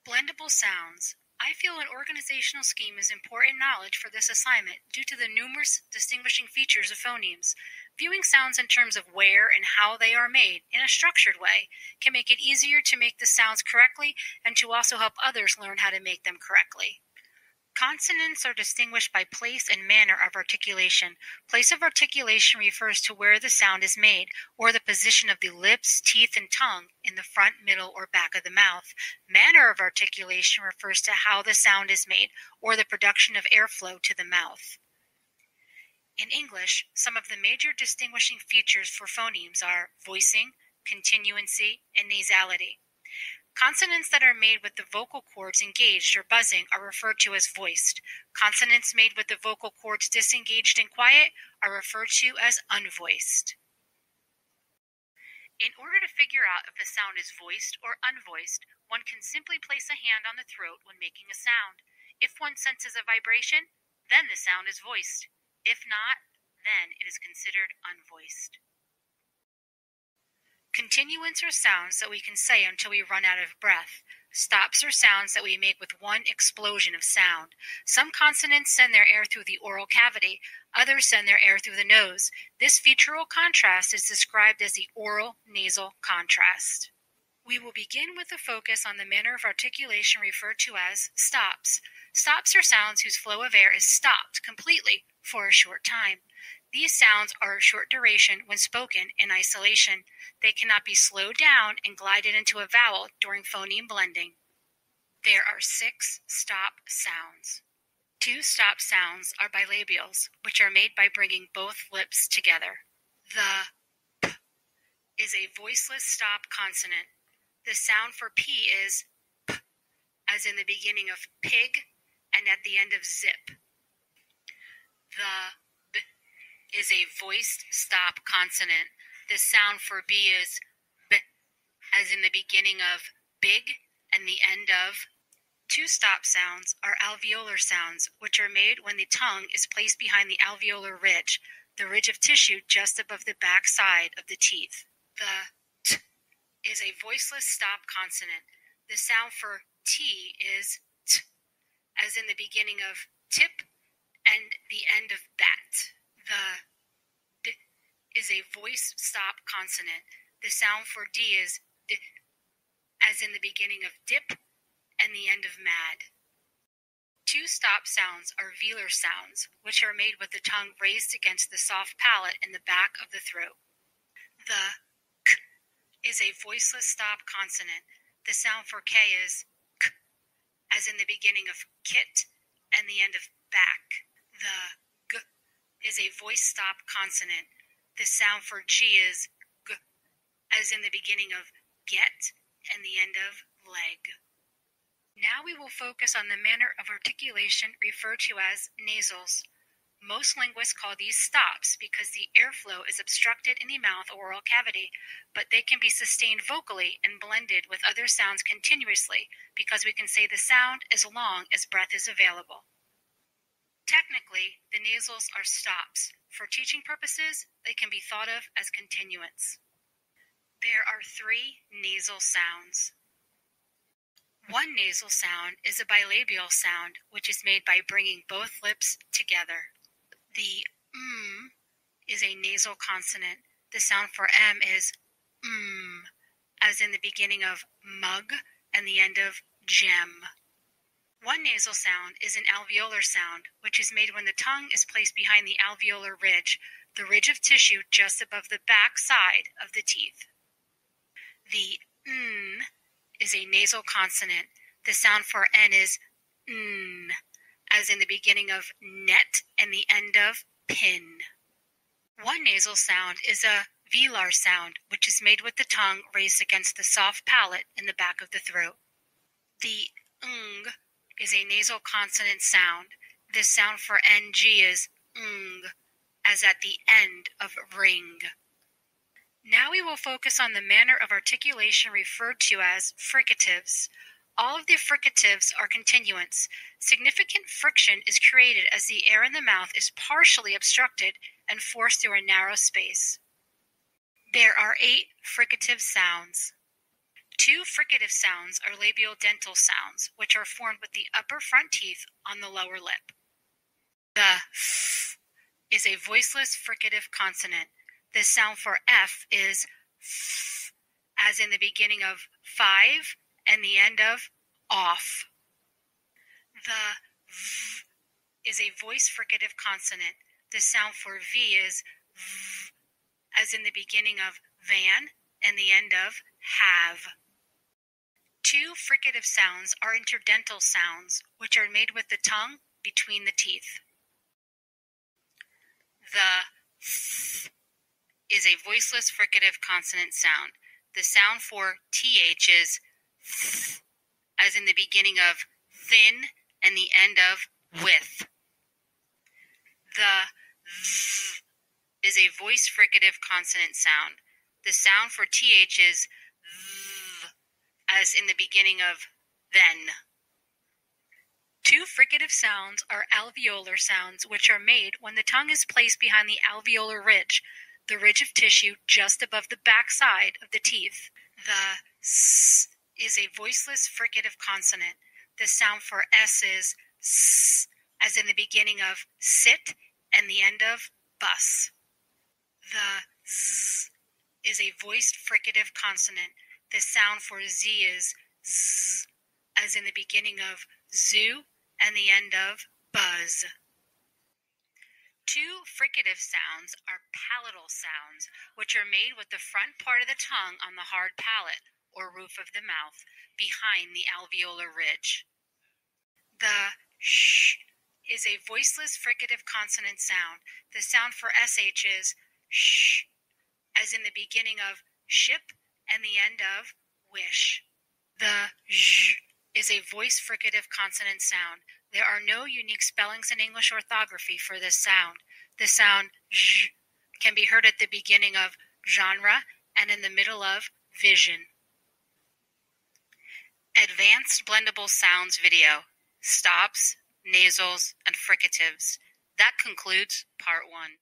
Blendable sounds. I feel an organizational scheme is important knowledge for this assignment due to the numerous distinguishing features of phonemes. Viewing sounds in terms of where and how they are made in a structured way can make it easier to make the sounds correctly and to also help others learn how to make them correctly. Consonants are distinguished by place and manner of articulation. Place of articulation refers to where the sound is made, or the position of the lips, teeth, and tongue in the front, middle, or back of the mouth. Manner of articulation refers to how the sound is made, or the production of airflow to the mouth. In English, some of the major distinguishing features for phonemes are voicing, continuancy, and nasality. Consonants that are made with the vocal cords engaged or buzzing are referred to as voiced. Consonants made with the vocal cords disengaged and quiet are referred to as unvoiced. In order to figure out if a sound is voiced or unvoiced, one can simply place a hand on the throat when making a sound. If one senses a vibration, then the sound is voiced. If not, then it is considered unvoiced. Continuants are sounds that we can say until we run out of breath. Stops are sounds that we make with one explosion of sound. Some consonants send their air through the oral cavity, others send their air through the nose. This featural contrast is described as the oral-nasal contrast. We will begin with a focus on the manner of articulation referred to as stops. Stops are sounds whose flow of air is stopped completely for a short time. These sounds are of short duration when spoken in isolation. They cannot be slowed down and glided into a vowel during phoneme blending. There are 6 stop sounds. 2 stop sounds are bilabials, which are made by bringing both lips together. The p is a voiceless stop consonant. The sound for p is p, as in the beginning of pig and at the end of zip. The b is a voiced stop consonant. The sound for b is b, as in the beginning of big and the end of. 2 stop sounds are alveolar sounds, which are made when the tongue is placed behind the alveolar ridge, the ridge of tissue just above the back side of the teeth. The t is a voiceless stop consonant. The sound for t is t, as in the beginning of tip and the end of bat. The d is a voiced stop consonant. The sound for d is d, as in the beginning of dip and the end of mad. 2 stop sounds are velar sounds, which are made with the tongue raised against the soft palate in the back of the throat. The k is a voiceless stop consonant. The sound for k is k, as in the beginning of kit and the end of back. The g is a voiced stop consonant. The sound for g is g, as in the beginning of get and the end of leg. Now we will focus on the manner of articulation referred to as nasals. Most linguists call these stops because the airflow is obstructed in the mouth or oral cavity, but they can be sustained vocally and blended with other sounds continuously because we can say the sound as long as breath is available. Technically, the nasals are stops. For teaching purposes, they can be thought of as continuants. There are 3 nasal sounds. One nasal sound is a bilabial sound, which is made by bringing both lips together. The is a nasal consonant. The sound for m is as in the beginning of mug and the end of gem. One nasal sound is an alveolar sound, which is made when the tongue is placed behind the alveolar ridge, the ridge of tissue just above the back side of the teeth. The is a nasal consonant. The sound for n is as in the beginning of net and the end of pin. One nasal sound is a velar sound, which is made with the tongue raised against the soft palate in the back of the throat. The is a nasal consonant sound. The sound for ng is as at the end of ring. Now we will focus on the manner of articulation referred to as fricatives. All of the fricatives are continuants. Significant friction is created as the air in the mouth is partially obstructed and forced through a narrow space. There are 8 fricative sounds. Two fricative sounds are labiodental sounds, which are formed with the upper front teeth on the lower lip. The f is a voiceless fricative consonant. The sound for F is f, as in the beginning of 5 and the end of off. The v is a voice fricative consonant. The sound for V is v, as in the beginning of van and the end of have. Two fricative sounds are interdental sounds, which are made with the tongue between the teeth. The th is a voiceless fricative consonant sound. The sound for TH is th, as in the beginning of thin and the end of with. The th is a voice fricative consonant sound. The sound for TH is th, as in the beginning of then. Two fricative sounds are alveolar sounds, which are made when the tongue is placed behind the alveolar ridge, the ridge of tissue just above the back side of the teeth. The s is a voiceless fricative consonant. The sound for S is s, as in the beginning of sit and the end of bus. The z is a voiced fricative consonant. The sound for Z is z, as in the beginning of zoo and the end of buzz. Two fricative sounds are palatal sounds, which are made with the front part of the tongue on the hard palate, or roof of the mouth, behind the alveolar ridge. The sh is a voiceless fricative consonant sound. The sound for SH is sh, as in the beginning of ship and the end of wish. The zh is a voice fricative consonant sound. There are no unique spellings in English orthography for this sound. The sound zh can be heard at the beginning of genre and in the middle of vision. Advanced Blendable Sounds video. Stops, nasals, and fricatives. That concludes Part 1.